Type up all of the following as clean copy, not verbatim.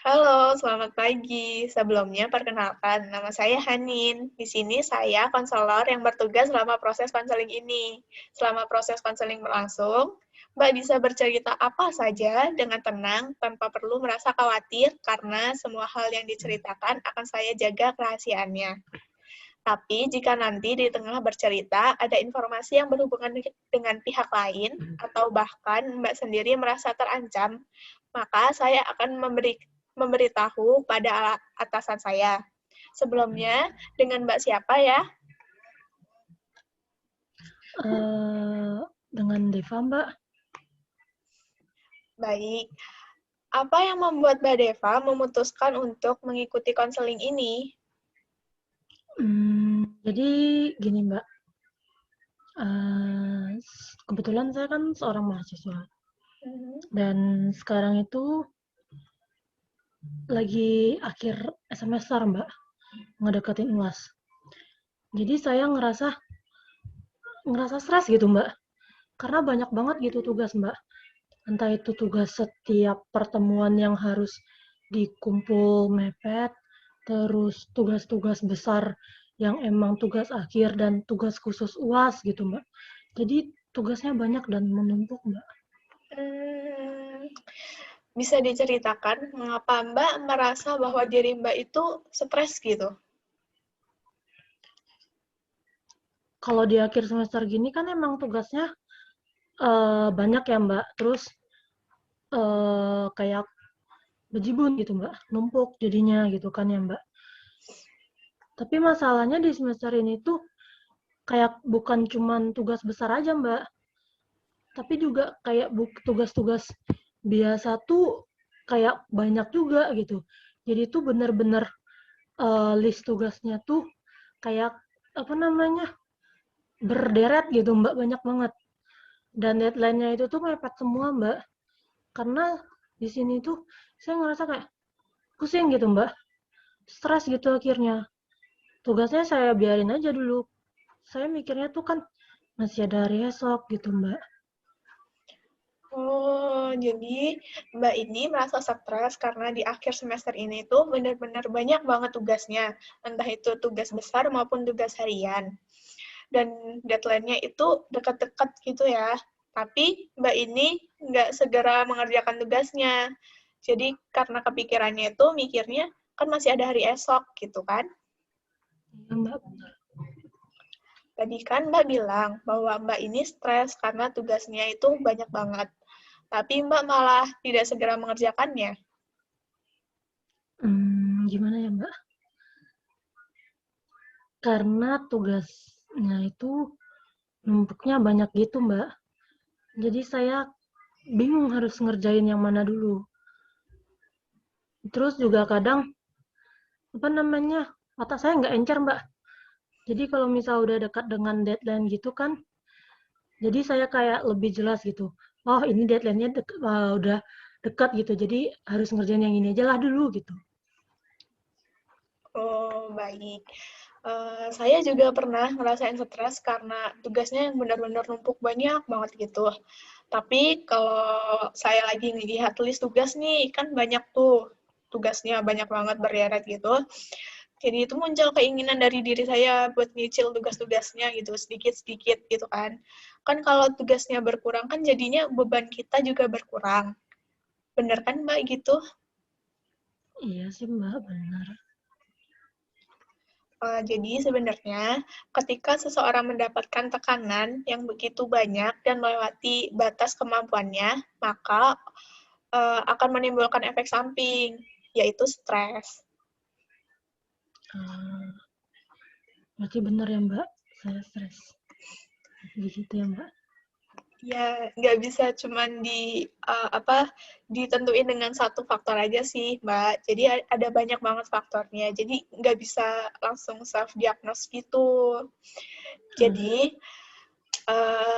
Halo, selamat pagi. Sebelumnya, perkenalkan, nama saya Hanin. Di sini saya konselor yang bertugas selama proses konseling ini. Selama proses konseling berlangsung, Mbak bisa bercerita apa saja dengan tenang tanpa perlu merasa khawatir karena semua hal yang diceritakan akan saya jaga kerahasiaannya. Tapi jika nanti di tengah bercerita ada informasi yang berhubungan dengan pihak lain atau bahkan Mbak sendiri merasa terancam, maka saya akan memberitahu pada atasan saya. Sebelumnya, dengan Mbak siapa ya? Dengan Deva, Mbak. Baik. Apa yang membuat Mbak Deva memutuskan untuk mengikuti konseling ini? Jadi gini, Mbak. Kebetulan saya kan seorang mahasiswa dan sekarang itu lagi akhir semester, Mbak, ngedekatin UAS. Jadi saya ngerasa stres gitu, Mbak, karena banyak banget gitu tugas, Mbak. Entah itu tugas setiap pertemuan yang harus dikumpul mepet, terus tugas-tugas besar yang emang tugas akhir dan tugas khusus UAS gitu, Mbak. Jadi tugasnya banyak dan menumpuk, Mbak. Hmm, bisa diceritakan mengapa Mbak merasa bahwa diri Mbak itu stres gitu? Kalau di akhir semester gini kan emang tugasnya banyak ya, Mbak. Terus kayak bejibun gitu, Mbak. Numpuk jadinya gitu kan ya, Mbak. Tapi masalahnya di semester ini tuh kayak bukan cuman tugas besar aja, Mbak. Tapi juga kayak tugas-tugas biasa tuh kayak banyak juga gitu. Jadi tuh bener-bener list tugasnya tuh kayak apa namanya berderet gitu Mbak, banyak banget. Dan deadline-nya itu tuh mepet semua Mbak. Karena di sini tuh saya ngerasa kayak pusing gitu Mbak, stres gitu akhirnya. Tugasnya saya biarin aja dulu. Saya mikirnya tuh kan masih ada hari esok gitu Mbak. Oh, jadi Mbak ini merasa stres karena di akhir semester ini tuh benar-benar banyak banget tugasnya, entah itu tugas besar maupun tugas harian. Dan deadline-nya itu dekat-dekat gitu ya. Tapi Mbak ini nggak segera mengerjakan tugasnya. Jadi karena kepikirannya itu mikirnya kan masih ada hari esok gitu kan. Iya Mbak, benar. Tadi kan Mbak bilang bahwa Mbak ini stres karena tugasnya itu banyak banget. Tapi Mbak malah tidak segera mengerjakannya. Gimana ya Mbak? Karena tugasnya itu numpuknya banyak gitu Mbak. Jadi saya bingung harus ngerjain yang mana dulu. Terus juga kadang apa namanya otak saya nggak encer Mbak. Jadi kalau misal udah dekat dengan deadline gitu kan, jadi saya kayak lebih jelas gitu. Oh ini deadline-nya udah dekat gitu. Jadi harus ngerjain yang ini aja lah dulu gitu. Oh, baik. Saya juga pernah ngerasain stres karena tugasnya yang benar-benar numpuk banyak banget gitu. Tapi kalau saya lagi ngelihat list tugas nih, kan banyak tuh tugasnya banyak banget berderet gitu. Jadi itu muncul keinginan dari diri saya buat nyicil tugas-tugasnya gitu, sedikit-sedikit gitu kan. Kan kalau tugasnya berkurang kan jadinya beban kita juga berkurang. Bener kan Mbak gitu? Iya sih Mbak, benar. Jadi sebenarnya ketika seseorang mendapatkan tekanan yang begitu banyak dan melewati batas kemampuannya, maka akan menimbulkan efek samping, yaitu stres. Ah, berarti benar ya Mbak, saya stres. Di situ ya Mbak. Ya, nggak bisa cuman ditentuin dengan satu faktor aja sih, Mbak. Jadi ada banyak banget faktornya. Jadi nggak bisa langsung self diagnose gitu. Ah, Jadi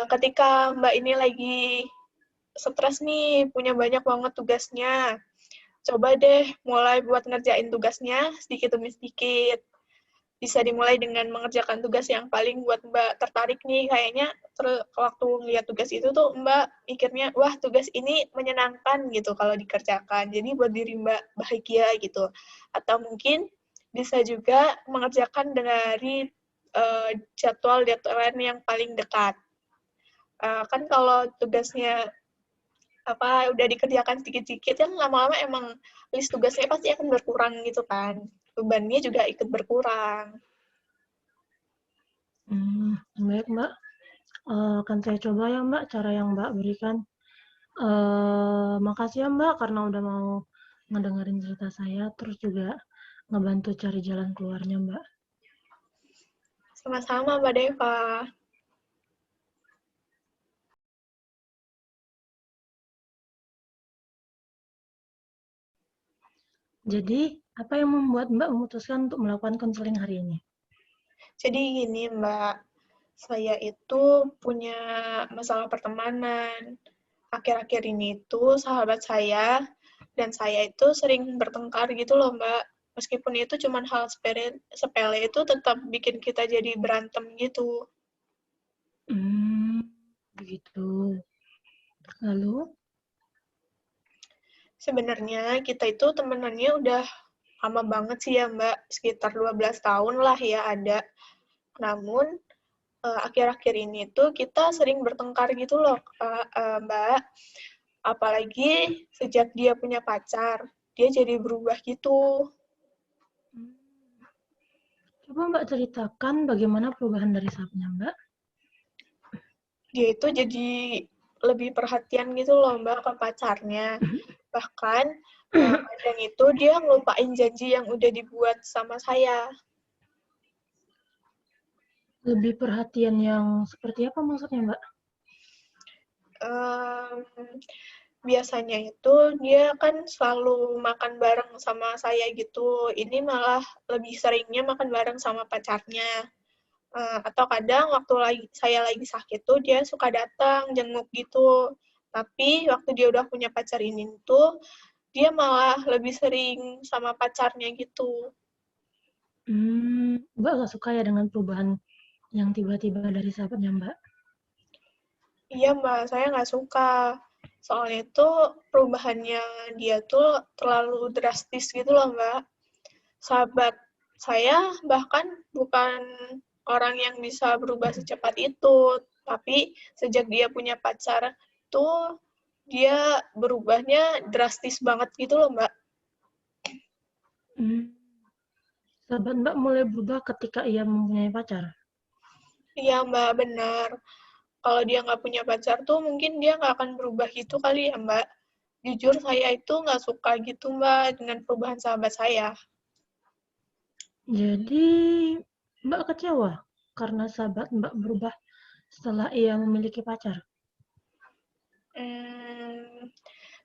ketika Mbak ini lagi stres nih, punya banyak banget tugasnya. Coba deh mulai buat ngerjain tugasnya sedikit demi sedikit. bisa dimulai dengan mengerjakan tugas yang paling buat Mbak tertarik nih. Kayaknya waktu ngeliat tugas itu tuh Mbak mikirnya, wah tugas ini menyenangkan gitu kalau dikerjakan. Jadi buat diri Mbak bahagia gitu. Atau mungkin bisa juga mengerjakan dari jadwal deadline yang paling dekat. Kan kalau tugasnya udah dikerjakan sedikit-sedikit kan lama-lama emang list tugasnya pasti akan berkurang gitu kan, bebannya juga ikut berkurang. Baik Mbak, akan saya coba ya Mbak cara yang Mbak berikan. Makasih ya Mbak karena udah mau ngedengerin cerita saya, terus juga ngebantu cari jalan keluarnya Mbak. Sama-sama Mbak Deva. Jadi, apa yang membuat Mbak memutuskan untuk melakukan konseling hari ini? Jadi gini Mbak, saya itu punya masalah pertemanan. Akhir-akhir ini tuh sahabat saya dan saya itu sering bertengkar gitu loh Mbak. Meskipun itu cuma hal sepele itu tetap bikin kita jadi berantem gitu. Begitu. Lalu, Sebenarnya kita itu temenannya udah lama banget sih ya Mbak, sekitar 12 tahun lah ya ada. Namun akhir-akhir ini tuh kita sering bertengkar gitu loh Mbak. Apalagi sejak dia punya pacar, dia jadi berubah gitu. coba Mbak ceritakan bagaimana perubahan dari sahabatnya Mbak. Dia itu jadi lebih perhatian gitu loh Mbak ke pacarnya. Bahkan kadang itu dia ngelupain janji yang udah dibuat sama saya. Lebih perhatian yang seperti apa maksudnya Mbak? Um, Biasanya itu dia kan selalu makan bareng sama saya gitu. Ini malah lebih seringnya makan bareng sama pacarnya. Atau kadang waktu saya lagi sakit tuh dia suka datang jenguk gitu. Tapi waktu dia udah punya pacar ini tuh dia malah lebih sering sama pacarnya gitu. Mbak gak suka ya dengan perubahan yang tiba-tiba dari sahabatnya Mbak? Iya Mbak, saya nggak suka. Soalnya itu perubahannya dia tuh terlalu drastis gitu loh Mbak. Sahabat saya bahkan bukan orang yang bisa berubah secepat itu, tapi sejak dia punya pacar tuh dia berubahnya drastis banget gitu loh Mbak. Hmm, Sahabat Mbak mulai berubah ketika ia mempunyai pacar? Iya Mbak, benar. Kalau dia nggak punya pacar tuh mungkin dia nggak akan berubah gitu kali ya Mbak. Jujur saya itu nggak suka gitu Mbak dengan perubahan sahabat saya. Jadi, Mbak kecewa karena sahabat Mbak berubah setelah ia memiliki pacar? Hmm,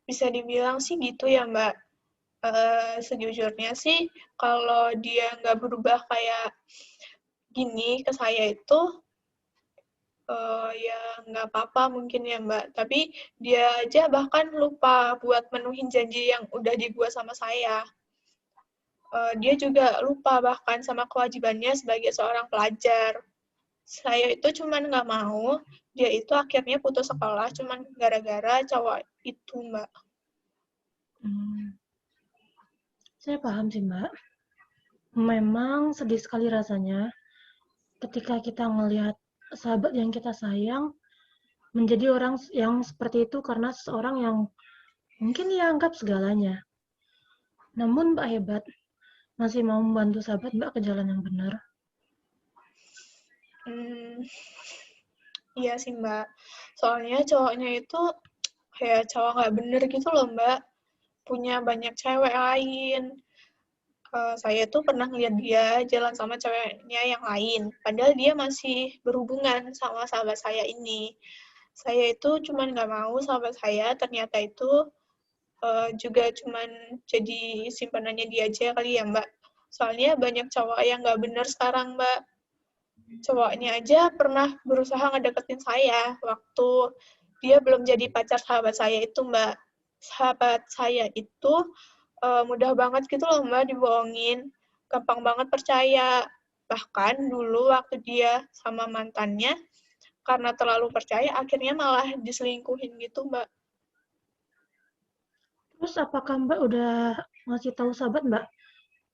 bisa dibilang sih gitu ya Mbak. Sejujurnya sih kalau dia nggak berubah kayak gini ke saya itu ya nggak apa-apa mungkin ya Mbak. Tapi dia aja bahkan lupa buat menuhin janji yang udah dibuat sama saya. Dia juga lupa bahkan sama kewajibannya sebagai seorang pelajar. Saya itu cuman nggak mau dia itu akhirnya putus sekolah cuman gara-gara cowok itu Mbak. Hmm, saya paham sih Mbak. Memang sedih sekali rasanya ketika kita melihat sahabat yang kita sayang menjadi orang yang seperti itu karena seseorang yang mungkin dianggap segalanya. Namun Mbak hebat, masih mau membantu sahabat Mbak ke jalan yang benar. Hmm, iya sih Mbak. Soalnya cowoknya itu kayak cowok nggak bener gitu loh Mbak. Punya banyak cewek lain. Saya tuh pernah ngeliat dia jalan sama ceweknya yang lain. Padahal dia masih berhubungan sama sahabat saya ini. Saya itu cuman nggak mau sahabat saya ternyata itu juga cuman jadi simpanannya dia aja kali ya Mbak. Soalnya banyak cowok yang nggak bener sekarang Mbak. Cowoknya aja pernah berusaha ngedeketin saya waktu dia belum jadi pacar sahabat saya itu Mbak. Sahabat saya itu mudah banget gitu loh Mbak dibohongin, gampang banget percaya. Bahkan dulu waktu dia sama mantannya, karena terlalu percaya, akhirnya malah diselingkuhin gitu, Mbak. Terus apakah Mbak udah ngasih tahu sahabat Mbak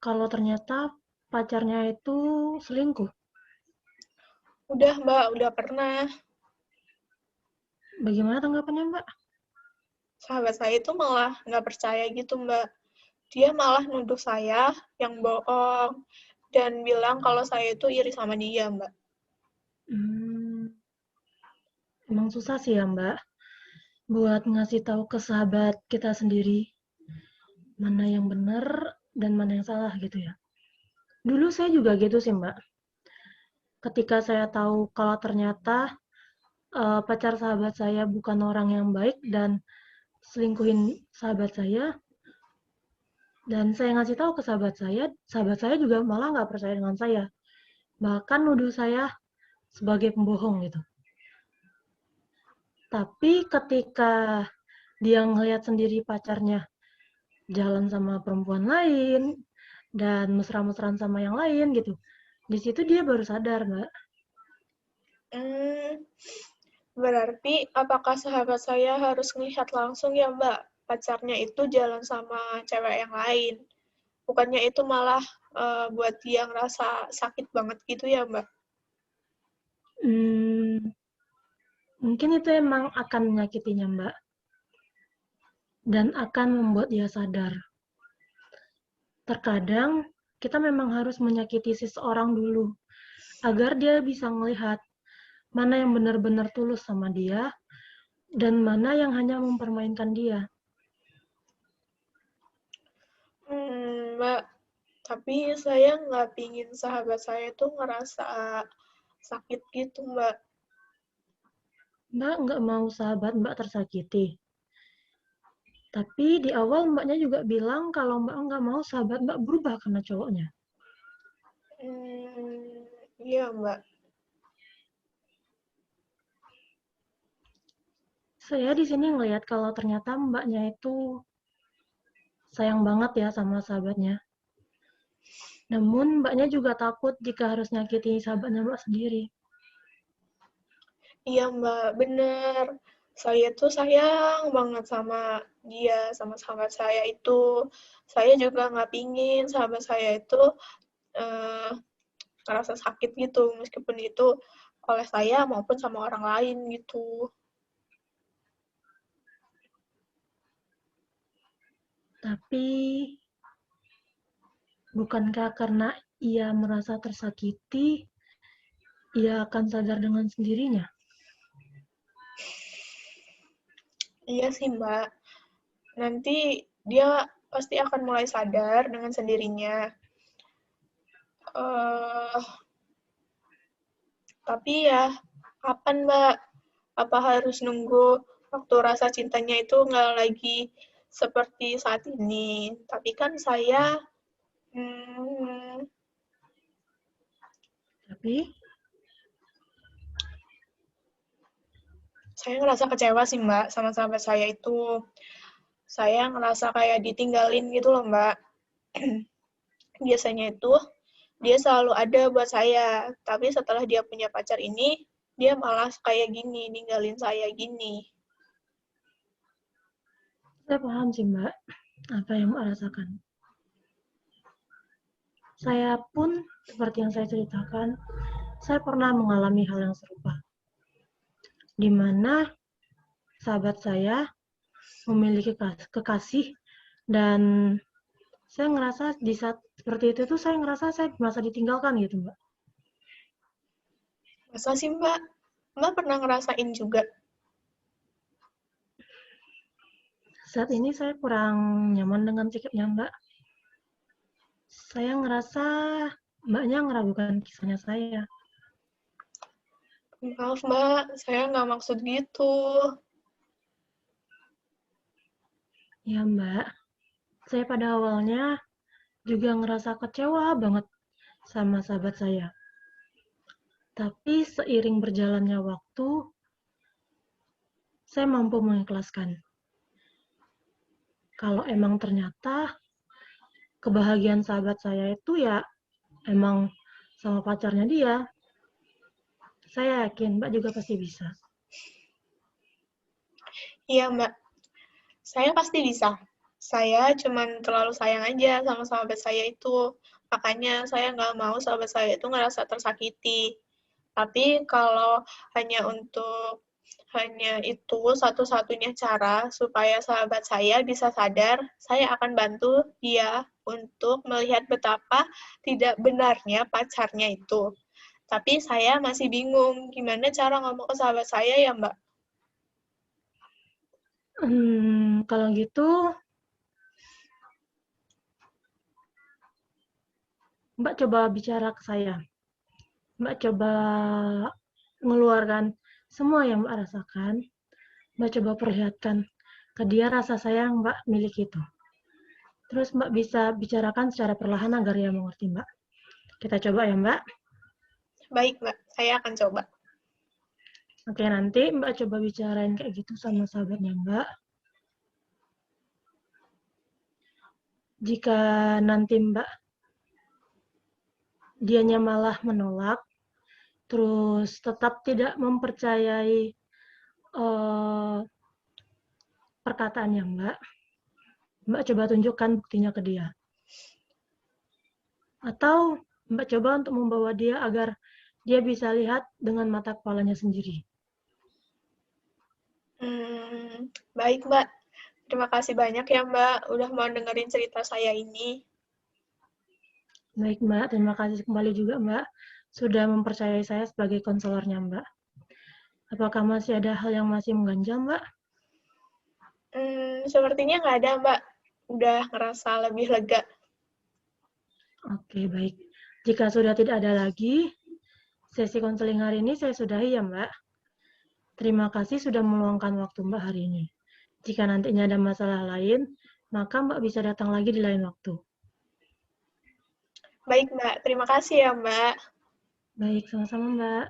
kalau ternyata pacarnya itu selingkuh? Udah, Mbak, udah pernah. Bagaimana tanggapannya Mbak? Sahabat saya itu malah nggak percaya gitu, Mbak. Dia malah nuduh saya yang bohong dan bilang kalau saya itu iri sama dia, Mbak. Hmm, emang susah sih ya Mbak buat ngasih tahu ke sahabat kita sendiri mana yang benar dan mana yang salah gitu ya. Dulu saya juga gitu sih Mbak. Ketika saya tahu kalau ternyata pacar sahabat saya bukan orang yang baik dan selingkuhin sahabat saya, dan saya ngasih tahu ke sahabat saya juga malah nggak percaya dengan saya. Bahkan nuduh saya sebagai pembohong gitu. Tapi ketika dia ngelihat sendiri pacarnya jalan sama perempuan lain dan mesra-mesraan sama yang lain gitu, di situ dia baru sadar, Mbak. Hmm, berarti apakah sahabat saya harus melihat langsung ya, Mbak? Pacarnya itu jalan sama cewek yang lain. Bukannya itu malah buat dia ngerasa sakit banget gitu ya, Mbak? Hmm, mungkin itu emang akan menyakitinya, Mbak, dan akan membuat dia sadar. Terkadang kita memang harus menyakiti seseorang dulu agar dia bisa melihat mana yang benar-benar tulus sama dia dan mana yang hanya mempermainkan dia. Mbak, tapi saya nggak pingin sahabat saya tuh ngerasa sakit gitu, Mbak. Mbak nggak mau sahabat Mbak tersakiti. Tapi di awal Mbaknya juga bilang kalau Mbak nggak mau sahabat Mbak berubah karena cowoknya. Hmm, iya, Mbak. Saya di sini ngelihat kalau ternyata Mbaknya itu sayang banget ya sama sahabatnya. Namun Mbaknya juga takut jika harus nyakiti sahabatnya Mbak sendiri. Iya, Mbak, bener. Saya tuh sayang banget sama dia, sama sahabat saya itu. Saya juga nggak pingin sahabat saya itu eh, ngerasa sakit gitu, meskipun itu oleh saya maupun sama orang lain gitu. Tapi bukankah karena ia merasa tersakiti, ia akan sadar dengan sendirinya? Iya sih, Mbak. Nanti dia pasti akan mulai sadar dengan sendirinya. eh tapi ya, kapan, Mbak? Apa harus nunggu waktu rasa cintanya itu nggak lagi seperti saat ini? Tapi kan hmm, Tapi saya ngerasa kecewa sih, Mbak, sama sahabat saya itu. Saya ngerasa kayak ditinggalin gitu loh, Mbak. Biasanya itu dia selalu ada buat saya, tapi setelah dia punya pacar ini, dia malah kayak gini, ninggalin saya gini. saya paham sih Mbak, apa yang Mbak rasakan. Saya pun, seperti yang saya ceritakan, saya pernah mengalami hal yang serupa. Di mana sahabat saya memiliki kekasih dan saya ngerasa di saat seperti itu tuh saya ngerasa saya merasa ditinggalkan gitu Mbak. Masa sih, Mbak? Mbak pernah ngerasain juga? Saat ini saya kurang nyaman dengan sikapnya Mbak. Saya ngerasa Mbaknya ngeragukan kisahnya saya. Maaf, Mbak, saya nggak maksud gitu. Ya Mbak, saya pada awalnya juga ngerasa kecewa banget sama sahabat saya. Tapi seiring berjalannya waktu, saya mampu mengikhlaskan. Kalau emang ternyata kebahagiaan sahabat saya itu ya emang sama pacarnya dia. Saya yakin Mbak juga pasti bisa. Iya, Mbak. Saya pasti bisa. Saya cuman terlalu sayang aja sama sahabat saya itu. Makanya saya nggak mau sahabat saya itu ngerasa tersakiti. Tapi kalau hanya itu satu-satunya cara supaya sahabat saya bisa sadar, saya akan bantu dia untuk melihat betapa tidak benarnya pacarnya itu. Tapi saya masih bingung gimana cara ngomong ke sahabat saya ya, Mbak. Kalau gitu, Mbak coba bicara ke saya. Mbak coba mengeluarkan semua yang Mbak rasakan. Mbak coba perlihatkan ke dia rasa sayang Mbak milik itu. Terus Mbak bisa bicarakan secara perlahan agar dia mengerti Mbak. Kita coba ya Mbak. Baik, Mbak. Saya akan coba. Oke, nanti Mbak coba bicarain kayak gitu sama sahabatnya Mbak. Jika nanti Mbak dianya malah menolak, terus tetap tidak mempercayai perkataannya Mbak coba tunjukkan buktinya ke dia. Atau Mbak coba untuk membawa dia agar dia bisa lihat dengan mata kepalanya sendiri. Baik, Mbak. Terima kasih banyak ya, Mbak, udah mau dengerin cerita saya ini. Baik, Mbak. Terima kasih kembali juga, Mbak, sudah mempercayai saya sebagai konselornya, Mbak. Apakah masih ada hal yang masih mengganjal, Mbak? Sepertinya nggak ada, Mbak. Udah ngerasa lebih lega. Oke, baik. Jika sudah tidak ada lagi, sesi konseling hari ini saya sudahi ya, Mbak. Terima kasih sudah meluangkan waktu Mbak hari ini. Jika nantinya ada masalah lain, maka Mbak bisa datang lagi di lain waktu. Baik, Mbak. Terima kasih ya, Mbak. Baik, sama-sama, Mbak.